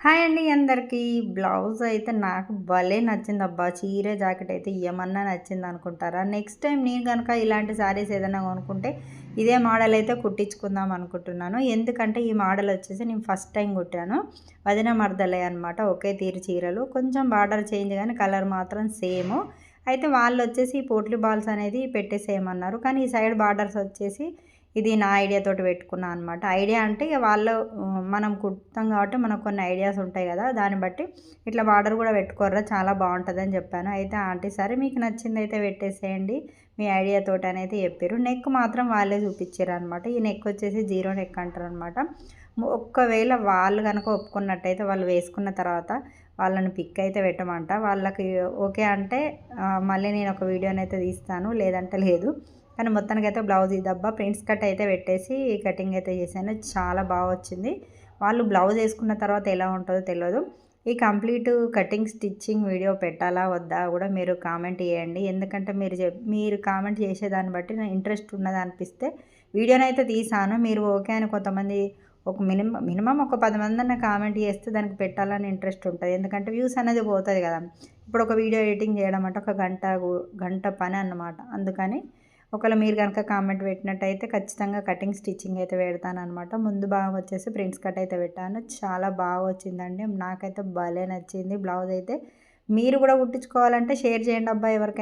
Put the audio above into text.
Hi అండి అందరికీ. Blouse అయితే నాకు భలే నచ్చిందబ్బా! చీర, జాకెట్ అయితే ఏమన్నా నచ్చిందనుకుంటారా? నెక్స్ట్ టైం నేను గనక ఇలాంటి శారీస్ ఏదైనా కొనుక్కుంటే, ఇదే మోడల్ అయితే కుట్టించుకుందాం అనుకుంటున్నాను. ఎందుకంటే ఈ మోడల్ వచ్చేసి నేను ఫస్ట్ టైం కుట్టాను. వదిన మరదలే అనమాట. ఒకే తీరు చీరలు. కొంచెం బార్డర్ చేంజ్ గానీ కలర్ మాత్రం సేము. అయితే వాళ్ళొచ్చేసి ఈ పోట్లీ బాల్స్ అనేది పెట్టేసేయమన్నారు. కానీ ఈ సైడ్ బార్డర్స్ వచ్చేసి ఇది నా ఐడియా తోటి పెట్టుకున్నా అనమాట. ఐడియా అంటే ఇక వాళ్ళు మనం కుడతాం కాబట్టి మనకు కొన్ని ఐడియాస్ ఉంటాయి కదా! దాన్ని బట్టి ఇట్లా బార్డర్ కూడా పెట్టుకోర్రా చాలా బాగుంటుందని చెప్పాను. అయితే ఆంటీ సరే మీకు నచ్చిందయితే పెట్టేసేయండి మీ ఐడియా తోటి అనేది చెప్పారు. నెక్ మాత్రం వాళ్ళే చూపించారనమాట. ఈ నెక్ వచ్చేసి జీరో నెక్ అంటారనమాట. ఒక్కవేళ వాళ్ళు కనుక ఒప్పుకున్నట్టయితే వాళ్ళు వేసుకున్న తర్వాత వాళ్ళని పిక్ అయితే పెట్టమంట. వాళ్ళకి ఓకే అంటే మళ్ళీ నేను ఒక వీడియోనైతే తీస్తాను. లేదంటే లేదు. కానీ మొత్తానికైతే బ్లౌజ్ ఇదబ్బా ప్రిన్స్ కట్ అయితే పెట్టేసి కటింగ్ అయితే చేశాను. చాలా బాగా వచ్చింది. వాళ్ళు బ్లౌజ్ వేసుకున్న తర్వాత ఎలా ఉంటుందో తెలియదు. ఈ కంప్లీట్ కటింగ్ స్టిచ్చింగ్ వీడియో పెట్టాలా వద్దా కూడా మీరు కామెంట్ చేయండి. ఎందుకంటే మీరు కామెంట్ చేసేదాన్ని బట్టి నా ఇంట్రెస్ట్ ఉన్నది అనిపిస్తే వీడియోనైతే తీసాను. మీరు ఓకే అని కొంతమంది ఒక మినిమం ఒక 10 మందన్న కామెంట్ చేస్తే దానికి పెట్టాలని ఇంట్రెస్ట్ ఉంటుంది. ఎందుకంటే వ్యూస్ అనేది పోతుంది కదా! ఇప్పుడు ఒక వీడియో ఎడిటింగ్ చేయడం అంటే ఒక గంట పని అన్నమాట. అందుకని ఒకవేళ మీరు కనుక కామెంట్ పెట్టినట్టయితే ఖచ్చితంగా కటింగ్ స్టిచ్చింగ్ అయితే పెడతాననమాట. ముందు భాగం వచ్చేసి ప్రిన్స్ కట్ అయితే పెట్టాను. చాలా బాగా వచ్చిందండి. నాకైతే భలే నచ్చింది బ్లౌజ్ అయితే. మీరు కూడా కుట్టించుకోవాలంటే షేర్ చేయండి అబ్బా ఎవరికైనా.